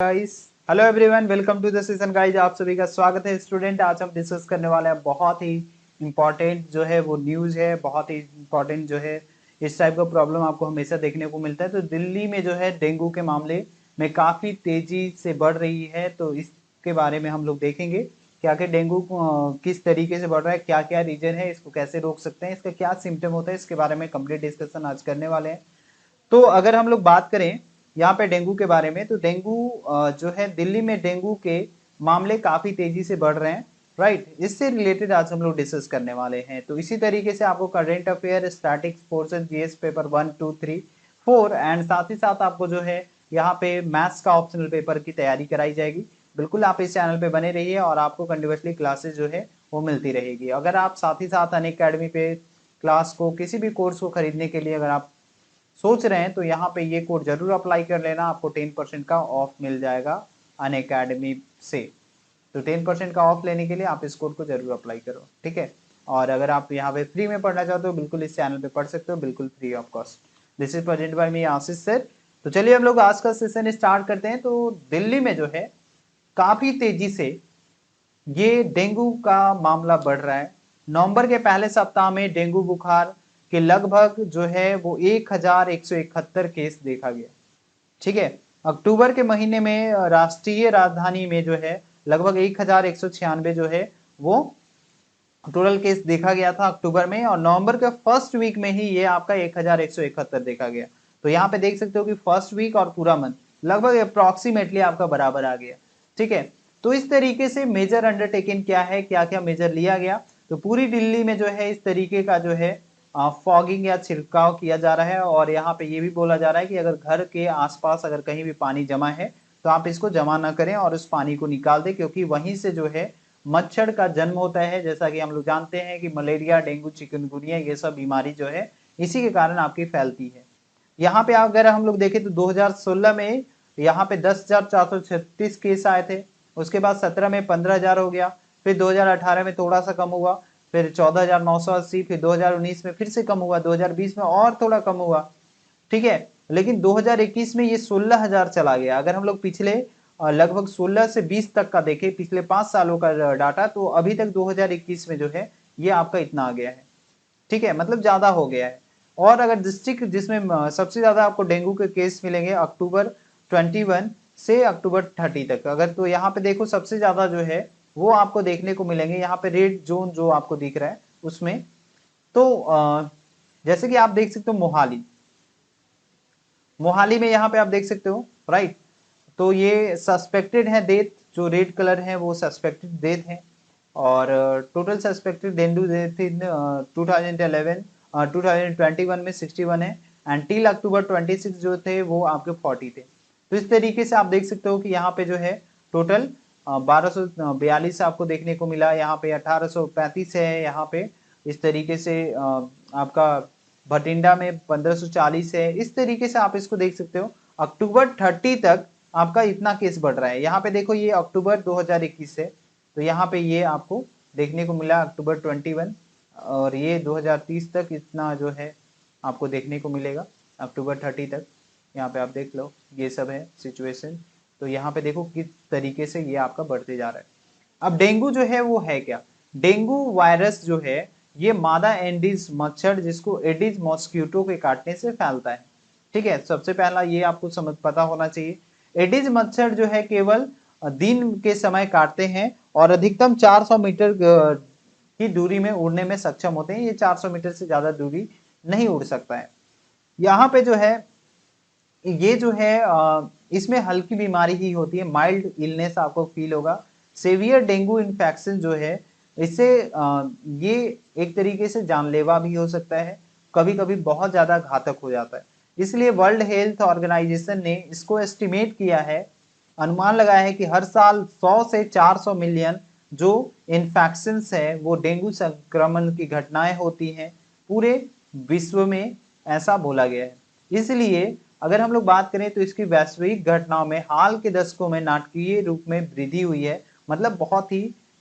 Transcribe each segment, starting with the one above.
Guys, hello everyone, welcome to the session guys. आप सभी का स्वागत है स्टूडेंट। आज हम डिस्कस करने वाले हैं बहुत ही इंपॉर्टेंट जो है वो न्यूज़ है। बहुत ही इंपॉर्टेंट जो है इस टाइप का प्रॉब्लम आपको हमेशा देखने को मिलता है। तो दिल्ली में जो है डेंगू के मामले में काफ़ी तेजी से बढ़ रही है। तो इसके बारे में हम लोग देखेंगे क्या क्या डेंगू किस तरीके से बढ़ रहा है, क्या क्या रीजन है, इसको कैसे रोक सकते हैं, इसका क्या सिम्टम होता है, इसके बारे में कंप्लीट डिस्कशन आज करने वाले हैं। तो अगर हम लोग बात करें यहाँ पे डेंगू के बारे में, तो डेंगू जो है दिल्ली में डेंगू के मामले काफी तेजी से बढ़ रहे हैं। राइट, इससे रिलेटेड आज हम लोग डिस्कस करने वाले हैं। तो इसी तरीके से आपको current affair, statics, forces, GS paper 1, 2, 3, 4 and साथ ही साथ आपको जो है यहाँ पे मैथ्स का ऑप्शनल पेपर की तैयारी कराई जाएगी। बिल्कुल आप इस चैनल पे बने रहिए और आपको कंटिन्यूअसली क्लासेस जो है वो मिलती रहेगी। अगर आप साथ ही साथ अनअकैडमी पे क्लास को, किसी भी कोर्स को खरीदने के लिए अगर आप सोच रहे हैं तो यहाँ पे ये कोड जरूर अप्लाई कर लेना। आपको 10% का ऑफ मिल जाएगा अनअकैडमी से। तो 10% का ऑफ लेने के लिए आप इस कोड को जरूर अप्लाई करो, ठीक है। और अगर आप यहाँ पे फ्री में पढ़ना चाहते हो, बिल्कुल इस चैनल पे पढ़ सकते हो, बिल्कुल free of cost. This is present by me Ashish sir. तो चलिए हम लोग आज का सेशन स्टार्ट करते हैं। तो दिल्ली में जो है काफी तेजी से ये डेंगू का मामला बढ़ रहा है। नवंबर के पहले सप्ताह में डेंगू बुखार के लगभग जो है वो 1171 केस देखा गया, ठीक है। अक्टूबर के महीने में राष्ट्रीय राजधानी में जो है लगभग 1196 जो है वो टोटल केस देखा गया था अक्टूबर में, और नवंबर के फर्स्ट वीक में ही ये आपका 1171 देखा गया। तो यहाँ पे देख सकते हो कि फर्स्ट वीक और पूरा मंथ लगभग अप्रोक्सीमेटली आपका बराबर आ गया, ठीक है। तो इस तरीके से मेजर अंडरटेकिंग क्या है, क्या क्या मेजर लिया गया, तो पूरी दिल्ली में जो है इस तरीके का जो है फॉगिंग या छिड़काव किया जा रहा है। और यहाँ पे ये भी बोला जा रहा है कि अगर घर के आसपास अगर कहीं भी पानी जमा है तो आप इसको जमा ना करें और उस पानी को निकाल दें, क्योंकि वहीं से जो है मच्छर का जन्म होता है। जैसा कि हम लोग जानते हैं कि मलेरिया, डेंगू, चिकनगुनिया ये सब बीमारी जो है इसी के कारण आपकी फैलती है। यहाँ पे अगर हम लोग देखें तो 2016 में यहाँ पे 10,436 केस आए थे। उसके बाद 17 में 15,000 हो गया, फिर 2018 में थोड़ा सा कम हुआ, फिर 14,980, फिर 2019 में फिर से कम हुआ, 2020 में और थोड़ा कम हुआ, ठीक है। लेकिन 2021 में ये 16,000 चला गया। अगर हम लोग पिछले लगभग 16 से 20 तक का देखें, पिछले 5 सालों का डाटा, तो अभी तक 2021 में जो है ये आपका इतना आ गया है, ठीक है, मतलब ज्यादा हो गया है। और अगर डिस्ट्रिक्ट जिसमें सबसे ज्यादा आपको डेंगू के केस मिलेंगे अक्टूबर 21 से अक्टूबर 30 तक, अगर तो यहाँ पे देखो सबसे ज्यादा जो है वो आपको देखने को मिलेंगे यहाँ पे रेड जोन जो आपको दिख रहा है उसमें। तो जैसे कि आप देख सकते हो मोहाली, मोहाली में यहाँ पे आप देख सकते हो, राइट। तो ये सस्पेक्टेड है डेथ, जो रेड कलर है वो सस्पेक्टेड डेथ है। और total suspected dengue death in 2011 2021 में 61 है, एंड टिल अक्टूबर 26 जो थे वो आपके 40 थे। तो इस तरीके से आप देख सकते हो कि यहाँ पे जो है टोटल 1242 आपको देखने को मिला, यहाँ पे 1835 है, यहाँ पे इस तरीके से आपका भटिंडा में 1540 है। इस तरीके से आप इसको देख सकते हो अक्टूबर 30 तक आपका इतना केस बढ़ रहा है। यहाँ पे देखो ये अक्टूबर 2021 है, तो यहाँ पे ये आपको देखने को मिला अक्टूबर 21, और ये 2030 तक इतना जो है आपको देखने को मिलेगा अक्टूबर 30 तक। यहाँ पे आप देख लो ये सब है सिचुएशन। तो यहाँ पे देखो किस तरीके से ये आपका बढ़ते जा रहा है। अब डेंगू जो है वो है क्या? डेंगू वायरस जो है ये मादा एंडीज मच्छर, जिसको एडिज मॉस्किटो के काटने से फैलता है, ठीक है। सबसे पहला ये आपको समझ पता होना चाहिए। एडिज मच्छर जो है केवल दिन के समय काटते हैं और अधिकतम 400 मीटर की दूरी में उड़ने में सक्षम होते हैं। ये 400 मीटर से ज्यादा दूरी नहीं उड़ सकता है। यहाँ पे जो है ये जो है इसमें हल्की बीमारी ही होती है, माइल्ड इलनेस आपको फील होगा। सेवियर डेंगू इन्फेक्शन जो है इससे ये एक तरीके से जानलेवा भी हो सकता है, कभी कभी बहुत ज्यादा घातक हो जाता है। इसलिए वर्ल्ड हेल्थ ऑर्गेनाइजेशन ने इसको एस्टिमेट किया है, अनुमान लगाया है कि हर साल 100 से 400 मिलियन जो इन्फेक्शंस है वो डेंगू संक्रमण की घटनाएं होती हैं पूरे विश्व में, ऐसा बोला गया है। इसलिए अगर हम लोग बात करें तो इसकी वैश्विक घटनाओं में हाल के दशकों में नाटकीय रूप में वृद्धि हुई है, मतलब बहुत ही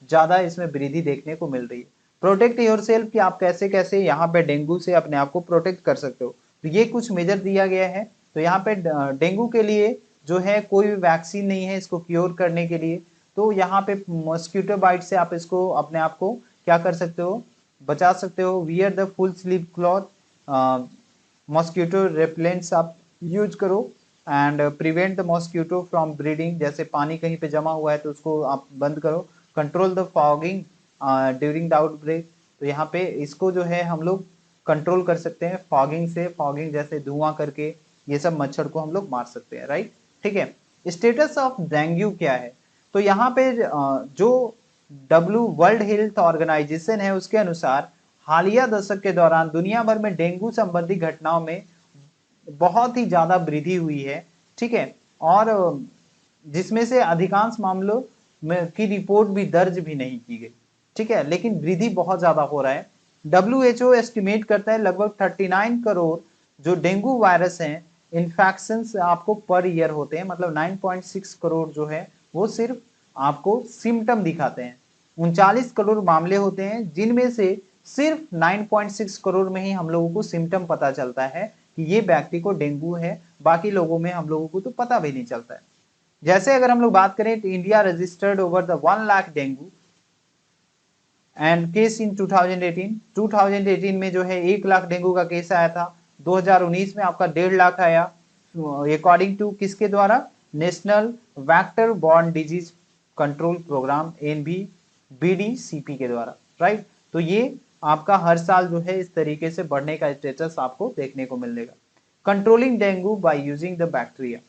ज्यादा इसमें वृद्धि देखने को मिल रही है। प्रोटेक्ट योर सेल्फ, कि आप कैसे कैसे यहाँ पे डेंगू से अपने आप को प्रोटेक्ट कर सकते हो, तो ये कुछ मेजर दिया गया है। तो यहाँ पे डेंगू के लिए जो है कोई भी वैक्सीन नहीं है इसको क्योर करने के लिए। तो यहाँ पे मॉस्किटो बाइट से आप इसको अपने आप को क्या कर सकते हो, बचा सकते हो। Wear the full sleeve cloth, mosquito repellents आप यूज करो and prevent the mosquito from breeding. जैसे पानी कहीं पे जमा हुआ है तो उसको आप बंद करो। Control the fogging during the outbreak. तो यहाँ पे इसको जो है हम लोग कंट्रोल कर सकते हैं फॉगिंग से। फॉगिंग जैसे धुआं करके ये सब मच्छर को हम लोग मार सकते हैं, राइट। ठीक है, स्टेटस ऑफ डेंगू क्या है, तो यहाँ पे जो वर्ल्ड हेल्थ ऑर्गेनाइजेशन है उसके अनुसार हालिया दशक के दौरान दुनिया भर में डेंगू संबंधी घटनाओं में बहुत ही ज्यादा वृद्धि हुई है। ठीक है, और जिसमें से अधिकांश मामलों में की रिपोर्ट भी दर्ज भी नहीं की गई। ठीक है, लेकिन वृद्धि बहुत ज्यादा हो रहा है। WHO एस्टिमेट करता है लगभग 39 करोड़ जो डेंगू वायरस हैं इन्फेक्शन आपको पर ईयर होते हैं। मतलब 9.6 करोड़ जो है वो सिर्फ आपको सिम्टम दिखाते हैं। 39 करोड़ मामले होते हैं जिनमें से सिर्फ 9.6 करोड़ में ही हम लोगों को सिम्टम पता चलता है कि ये व्यक्ति को डेंगू है। बाकी लोगों में हम लोगों को तो पता भी नहीं चलता है। जैसे अगर हम लोग बात करें तो India registered over the 1 lakh dengue and case in 2018 में जो है 1 लाख डेंगू का केस आया था। 2019 में आपका 1.5 लाख आया, अकॉर्डिंग टू किसके द्वारा, national vector borne disease control programme NVBDCP के द्वारा, राइट। तो ये आपका हर साल जो है इस तरीके से बढ़ने का स्टेटस आपको देखने को मिलेगा। Controlling dengue by using the bacteria,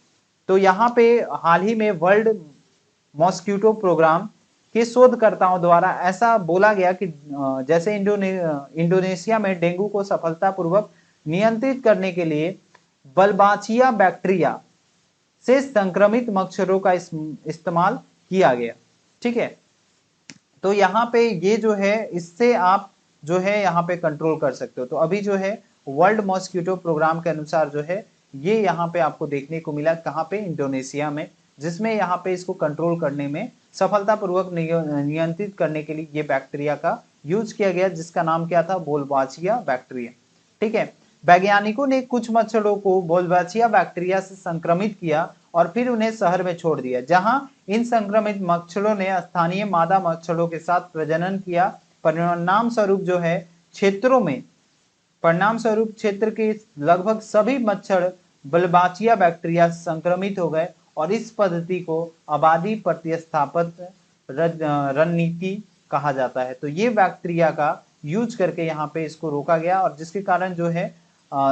तो यहाँ पे हाल ही में वर्ल्ड मॉस्किटो प्रोग्राम के शोधकर्ताओं द्वारा ऐसा बोला गया कि जैसे इंडोनेशिया में डेंगू को सफलतापूर्वक नियंत्रित करने के लिए बल्बाचिया बैक्टीरिया से संक्रमित मच्छरों का इस्तेमाल किया गया। ठीक है, तो यहाँ पे ये जो है इससे आप जो है यहाँ पे कंट्रोल कर सकते हो। तो अभी जो है वर्ल्ड मॉस्किटो प्रोग्राम के अनुसार जो है ये यहाँ पे आपको देखने को मिला, कहाँ पे, इंडोनेशिया में, जिसमें यहाँ पे इसको कंट्रोल करने में सफलतापूर्वक नियंत्रित करने के लिए ये बैक्टीरिया का यूज किया गया जिसका नाम क्या था, बोलबाचिया बैक्टीरिया। ठीक है, वैज्ञानिकों ने कुछ मच्छरों को बोलबाचिया बैक्टीरिया से संक्रमित किया और फिर उन्हें शहर में छोड़ दिया जहां इन संक्रमित मच्छरों ने स्थानीय मादा मच्छरों के साथ प्रजनन किया। परिणाम स्वरूप जो है क्षेत्र के लगभग सभी मच्छर बल्बाचिया बैक्टीरिया से संक्रमित हो गए और इस पद्धति को आबादी प्रतिस्थापन रणनीति कहा जाता है। तो ये बैक्टीरिया का यूज करके यहाँ पे इसको रोका गया और जिसके कारण जो है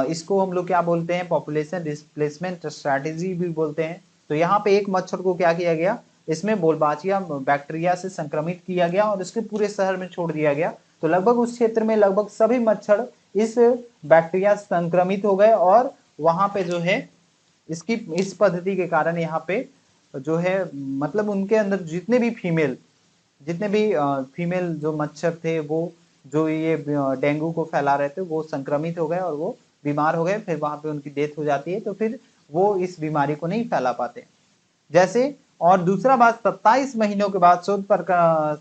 इसको हम लोग क्या बोलते हैं, पॉपुलेशन डिस्प्लेसमेंट स्ट्रैटेजी भी बोलते हैं। तो यहाँ पे एक मच्छर को क्या किया गया, इसमें बोलबाचिया बैक्टीरिया से संक्रमित किया गया और इसके पूरे शहर में छोड़ दिया गया। तो लगभग उस क्षेत्र में लगभग सभी मच्छर इस बैक्टीरिया से संक्रमित हो गए और वहां पे जो है इसकी इस पद्धति के कारण यहाँ पे जो है मतलब उनके अंदर जितने भी फीमेल जो मच्छर थे वो जो ये डेंगू को फैला रहे थे वो संक्रमित हो गए और वो बीमार हो गए, फिर वहां पे उनकी डेथ हो जाती है। तो फिर वो इस बीमारी को नहीं फैला पाते जैसे। और दूसरा बात, 27 महीनों के बाद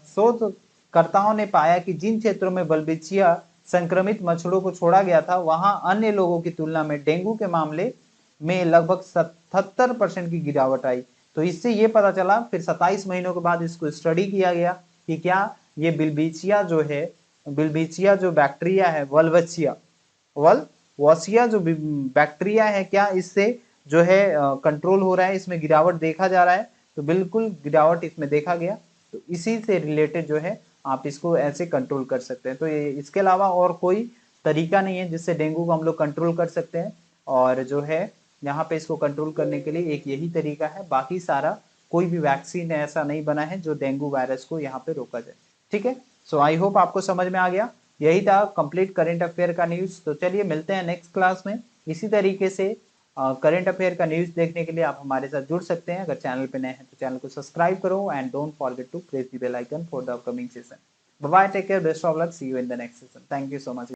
शोधकर्ताओं ने पाया कि जिन क्षेत्रों में बल्बिचिया संक्रमित मच्छरों को छोड़ा गया था वहां अन्य लोगों की तुलना में डेंगू के मामले में लगभग 77% की गिरावट आई। तो इससे ये पता चला, फिर 27 महीनों के बाद इसको स्टडी किया गया कि क्या ये बिल्बिचिया जो बैक्टीरिया है, वल्वसिया जो बैक्टीरिया है, क्या इससे जो है कंट्रोल हो रहा है, इसमें गिरावट देखा जा रहा है। तो बिल्कुल गिरावट इसमें देखा गया। तो इसी से रिलेटेड जो है आप इसको ऐसे कंट्रोल कर सकते हैं। तो ये इसके अलावा और कोई तरीका नहीं है जिससे डेंगू को हम लोग कंट्रोल कर सकते हैं। और जो है यहाँ पे इसको कंट्रोल करने के लिए एक यही तरीका है, बाकी सारा कोई भी वैक्सीन ऐसा नहीं बना है जो डेंगू वायरस को यहाँ पे रोका जाए। ठीक है, सो आई होप आपको समझ में आ गया। यही था कंप्लीट करंट अफेयर का न्यूज। तो चलिए मिलते हैं नेक्स्ट क्लास में। इसी तरीके से करंट अफेयर का न्यूज देखने के लिए आप हमारे साथ जुड़ सकते हैं। अगर चैनल पे नए हैं तो चैनल को सब्सक्राइब करो and don't forget to press the bell icon for the upcoming session. Bye bye, take care, best of luck, see you in the next session. Thank you so much.